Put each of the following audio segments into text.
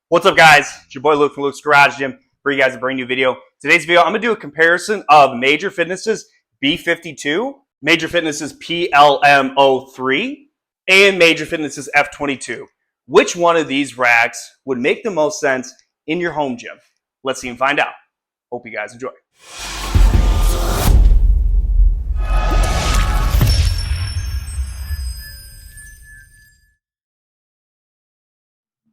What's up, guys? It's your boy Luke from Luke's Garage Gym. For you guys a brand new video. Today's video, I'm gonna do a comparison of Major Fitness's B52, Major Fitness's PLM03, and Major Fitness's F22. Which one of these racks would make the most sense in your home gym? Let's see and find out. Hope you guys enjoy.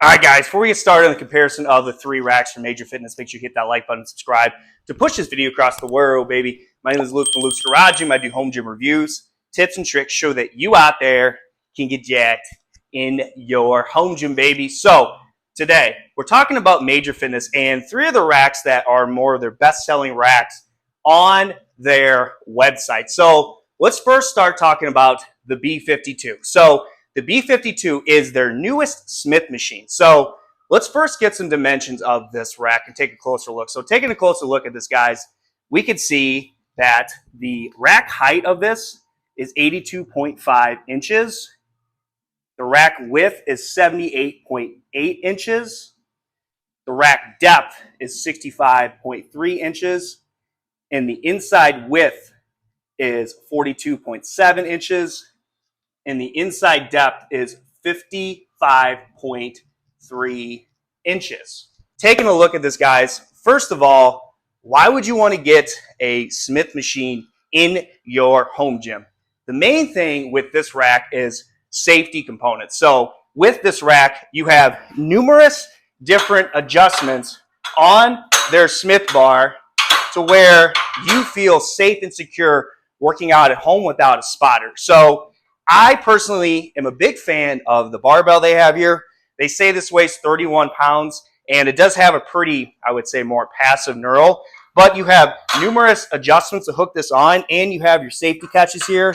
Alright guys, before we get started on the comparison of the three racks from Major Fitness, make sure you hit that like button and subscribe to push this video across the world, baby. My name is Luke from Luke's Garage Gym. I do home gym reviews, tips, and tricks show that you out there can get jacked in your home gym, baby. So today, we're talking about Major Fitness and three of the racks that are more of their best-selling racks on their website. So let's first start talking about the B52. So the B52 is their newest Smith machine. So let's first get some dimensions of this rack and take a closer look. So taking a closer look at this, guys, we could see that the rack height of this is 82.5 inches. The rack width is 78.8 inches. The rack depth is 65.3 inches. And the inside width is 42.7 inches. And the inside depth is 55.3 inches. Taking a look at this, guys, first of all, why would you want to get a Smith machine in your home gym? The main thing with this rack is safety components. So with this rack, you have numerous different adjustments on their Smith bar to where you feel safe and secure working out at home without a spotter. So I personally am a big fan of the barbell they have here. They say this weighs 31 pounds, and it does have a pretty, I would say, more passive knurl. But you have numerous adjustments to hook this on, and you have your safety catches here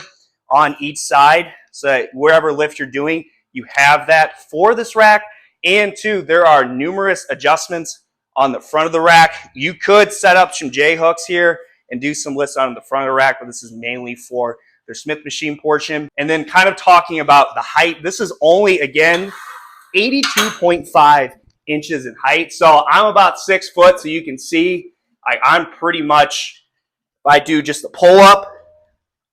on each side. So wherever lift you're doing, you have that for this rack. And two, there are numerous adjustments on the front of the rack. You could set up some J-hooks here and do some lifts on the front of the rack, but this is mainly for their Smith machine portion. And then kind of talking about the height, this is only, again, 82.5 inches in height. So I'm about 6 foot, so you can see I'm pretty much, if I do just a pull up,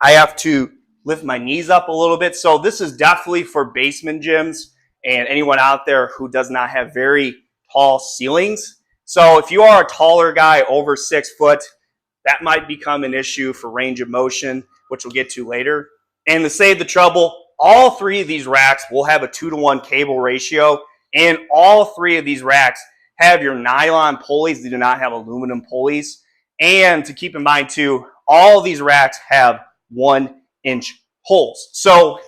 I have to lift my knees up a little bit. So this is definitely for basement gyms and anyone out there who does not have very tall ceilings. So if you are a taller guy over 6 foot, that might become an issue for range of motion, which we'll get to later. And to save the trouble, all three of these racks will have a 2-to-1 cable ratio, and all three of these racks have your nylon pulleys. They do not have aluminum pulleys. And to keep in mind too, all of these racks have 1-inch holes. So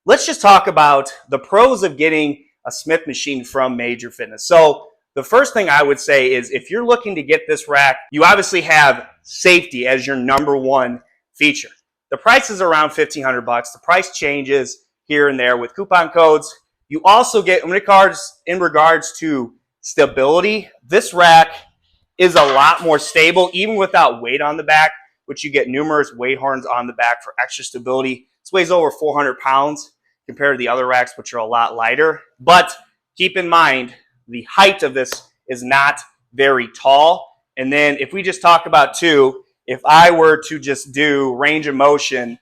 let's just talk about the pros of getting a Smith machine from Major Fitness. So the first thing I would say is if you're looking to get this rack, you obviously have safety as your number one feature. The price is around $1,500. The price changes here and there with coupon codes. You also get, in regards to stability, this rack is a lot more stable, even without weight on the back, which you get numerous weight horns on the back for extra stability. This weighs over 400 pounds compared to the other racks, which are a lot lighter. But keep in mind, the height of this is not very tall. And then if we just talk about two, if I were to just do range of motion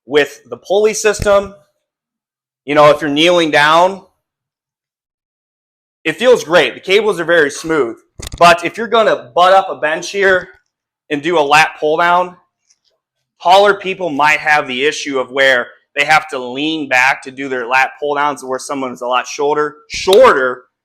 with the pulley system, you know, if you're kneeling down, it feels great. The cables are very smooth. But if you're going to butt up a bench here and do a lat pull down, taller people might have the issue of where they have to lean back to do their lat pull downs, where someone who's a lot shorter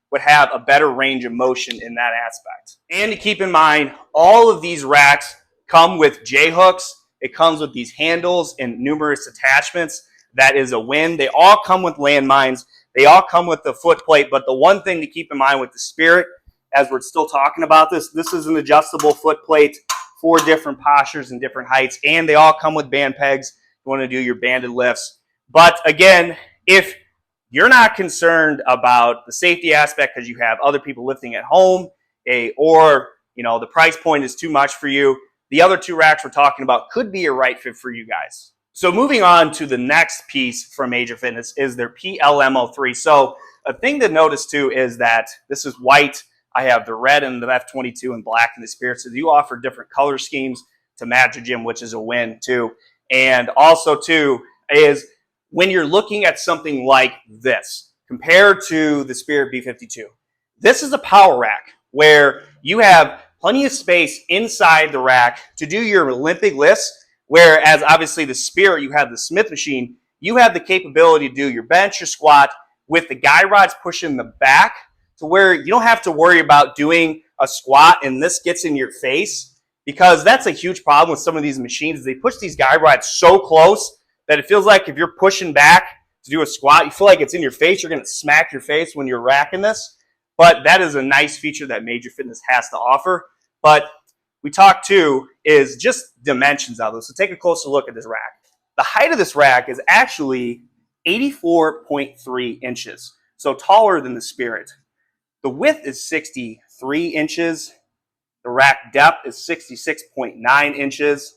would have a better range of motion in that aspect. And to keep in mind, all of these racks come with J-hooks. It comes with these handles and numerous attachments. That is a win. They all come with landmines. They all come with the foot plate. But the one thing to keep in mind with the Spirit, as we're still talking about this is an adjustable foot plate for different postures and different heights. And they all come with band pegs. You want to do your banded lifts. But again, if you're not concerned about the safety aspect because you have other people lifting at home, or you know the price point is too much for you, the other two racks we're talking about could be a right fit for you guys. So moving on to the next piece from Major Fitness is their PLM03. So a thing to notice too is that this is white. I have the red and the F22 and black in the Spirit. So you offer different color schemes to match a gym, which is a win too. And also too is when you're looking at something like this compared to the Spirit B52, this is a power rack where you have plenty of space inside the rack to do your Olympic lifts, whereas obviously the Spirit, you have the Smith machine, you have the capability to do your bench, your squat, with the guy rods pushing the back to where you don't have to worry about doing a squat and this gets in your face, because that's a huge problem with some of these machines. They push these guy rods so close that it feels like if you're pushing back to do a squat, you feel like it's in your face. You're going to smack your face when you're racking this. But that is a nice feature that Major Fitness has to offer. But we talked too is just dimensions of this. So take a closer look at this rack. The height of this rack is actually 84.3 inches, so taller than the Spirit. The width is 63 inches. The rack depth is 66.9 inches.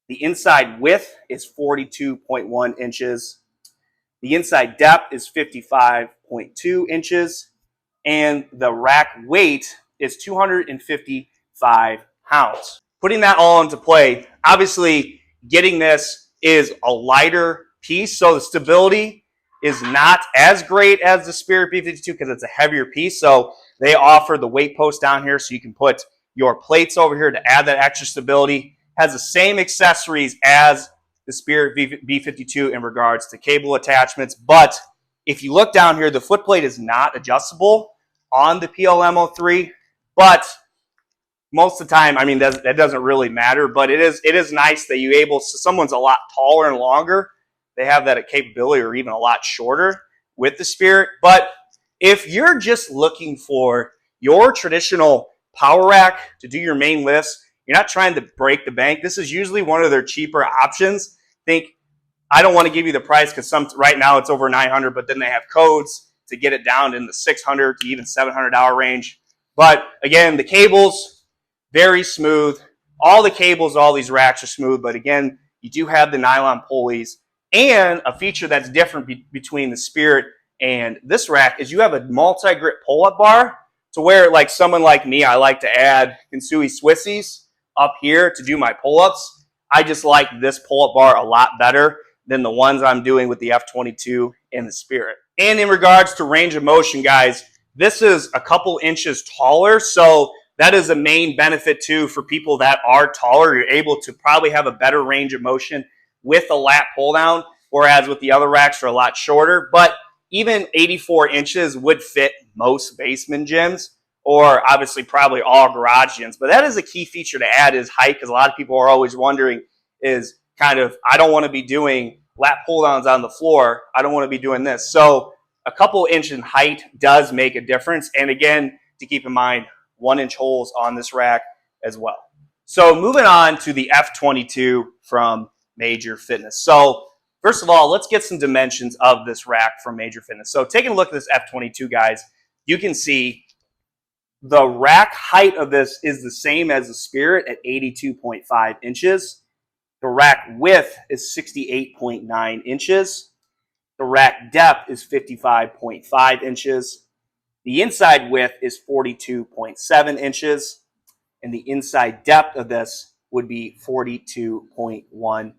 The inside width is 42.1 inches. The inside depth is 55.2 inches. And the rack weight is 255 pounds. Putting that all into play, obviously getting this is a lighter piece, so the stability is not as great as the Spirit B52 because it's a heavier piece. So they offer the weight post down here so you can put your plates over here to add that extra stability. Has the same accessories as the Spirit B52 in regards to cable attachments, but if you look down here, the foot plate is not adjustable on the PLM03, but most of the time, I mean, that doesn't really matter, but it is nice that you're able, so someone's a lot taller and longer, they have that capability, or even a lot shorter with the Spirit. But if you're just looking for your traditional power rack to do your main lifts, you're not trying to break the bank, this is usually one of their cheaper options. I don't want to give you the price because right now it's over $900, but then they have codes to get it down in the $600 to even $700 range. But again, the cables, very smooth. All the cables, all these racks are smooth, but again, you do have the nylon pulleys. And a feature that's different between the Spirit and this rack is you have a multi-grip pull-up bar to where, like someone like me, I like to add Kensui Swissies up here to do my pull-ups. I just like this pull-up bar a lot better than the ones I'm doing with the F22 and the Spirit. And in regards to range of motion, guys, this is a couple inches taller, so that is a main benefit too for people that are taller. You're able to probably have a better range of motion with a lat pull down, whereas with the other racks are a lot shorter. But even 84 inches would fit most basement gyms, or obviously probably all garage gyms. But that is a key feature to add, is height, because a lot of people are always wondering is kind of, I don't want to be doing lat pull downs on the floor. I don't want to be doing this. So a couple inch in height does make a difference. And again, to keep in mind, 1-inch holes on this rack as well. So moving on to the F22 from Major Fitness. So first of all, let's get some dimensions of this rack from Major Fitness. So taking a look at this F22, guys, you can see the rack height of this is the same as the Spirit at 82.5 inches. The rack width is 68.9 inches. The rack depth is 55.5 inches. The inside width is 42.7 inches. And the inside depth of this would be 42.1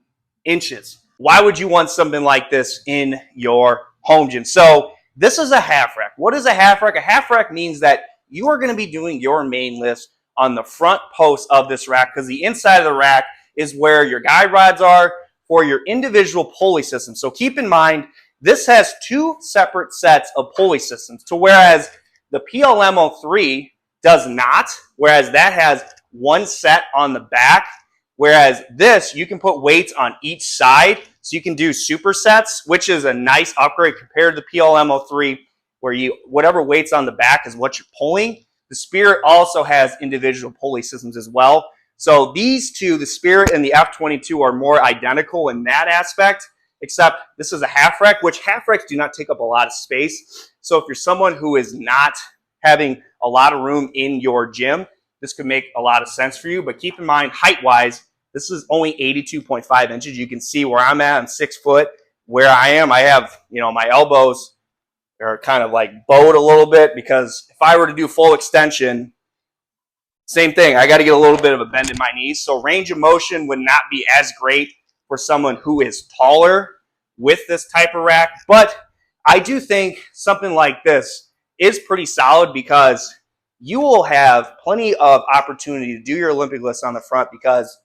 inches. Why would you want something like this in your home gym? So this is a half rack. What is a half rack? A half rack means that you are going to be doing your main lifts on the front post of this rack, because the inside of the rack is where your guide rods are for your individual pulley system. So keep in mind, this has two separate sets of pulley systems, to whereas the PLM03 does not, whereas that has one set on the back, whereas this, you can put weights on each side, so you can do supersets, which is a nice upgrade compared to the PLM03, where whatever weights on the back is what you're pulling. The Spirit also has individual pulley systems as well. So these two, the Spirit and the F22, are more identical in that aspect, except this is a half rack, which half racks do not take up a lot of space. So if you're someone who is not having a lot of room in your gym, this could make a lot of sense for you. But keep in mind, height-wise, this is only 82.5 inches. You can see where I'm at. I'm 6 foot. Where I am, I have, my elbows they're kind of like bowed a little bit, because if I were to do full extension, same thing, I got to get a little bit of a bend in my knees. So range of motion would not be as great for someone who is taller with this type of rack. But I do think something like this is pretty solid, because you will have plenty of opportunity to do your Olympic lifts on the front, because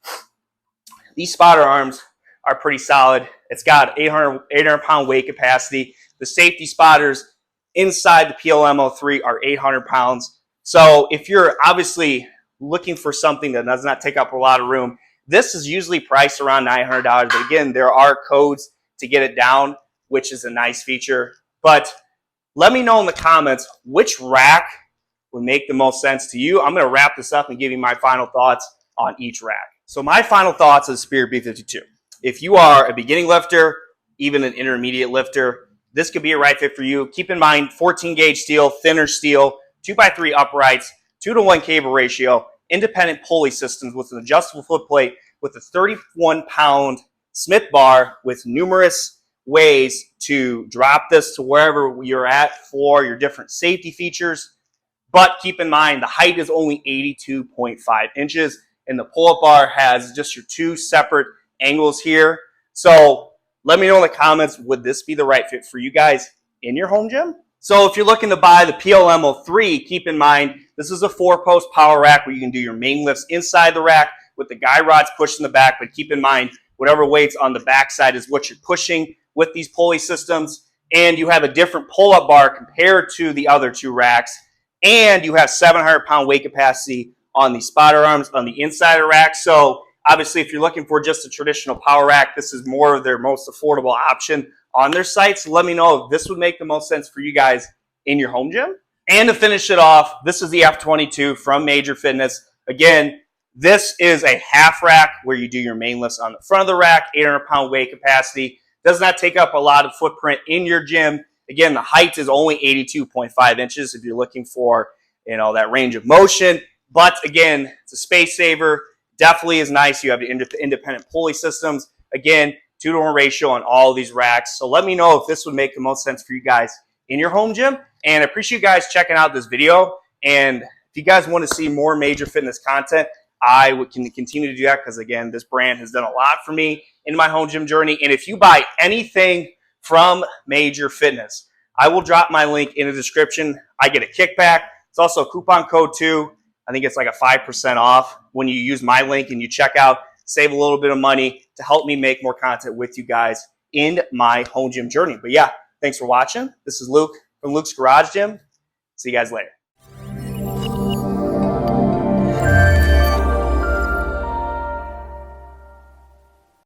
these spotter arms are pretty solid. It's got 800 pound weight capacity. The safety spotters inside the PLM03 are 800 pounds. So if you're obviously looking for something that does not take up a lot of room, this is usually priced around $900. But again, there are codes to get it down, which is a nice feature. But let me know in the comments which rack would make the most sense to you. I'm going to wrap this up and give you my final thoughts on each rack. So my final thoughts is Spirit B52. If you are a beginning lifter, even an intermediate lifter, this could be a right fit for you. Keep in mind, 14 gauge steel, thinner steel, 2x3 uprights, 2-to-1 cable ratio, independent pulley systems with an adjustable foot plate, with a 31-pound Smith bar, with numerous ways to drop this to wherever you're at for your different safety features. But keep in mind, the height is only 82.5 inches, and the pull-up bar has just your two separate angles here. So let me know in the comments, would this be the right fit for you guys in your home gym? So if you're looking to buy the PLM03, keep in mind, this is a 4-post power rack where you can do your main lifts inside the rack with the guy rods pushed in the back. But keep in mind, whatever weight's on the back side is what you're pushing with these pulley systems. And you have a different pull-up bar compared to the other two racks. And you have 700-pound weight capacity on the spotter arms on the inside of the rack. So obviously, if you're looking for just a traditional power rack, this is more of their most affordable option on their site. So let me know if this would make the most sense for you guys in your home gym. And to finish it off, this is the F22 from Major Fitness. Again, this is a half rack where you do your main lifts on the front of the rack, 800-pound weight capacity. Does not take up a lot of footprint in your gym. Again, the height is only 82.5 inches if you're looking for, that range of motion. But again, it's a space saver. Definitely is nice. You have the independent pulley systems. Again, 2-to-1 ratio on all of these racks. So let me know if this would make the most sense for you guys in your home gym. And I appreciate you guys checking out this video. And if you guys want to see more Major Fitness content, I would continue to do that, because again, this brand has done a lot for me in my home gym journey. And if you buy anything from Major Fitness, I will drop my link in the description. I get a kickback. It's also a coupon code too. I think it's like a 5% off when you use my link and you check out. Save a little bit of money to help me make more content with you guys in my home gym journey. But yeah, thanks for watching. This is Luke from Luke's Garage Gym. See you guys later.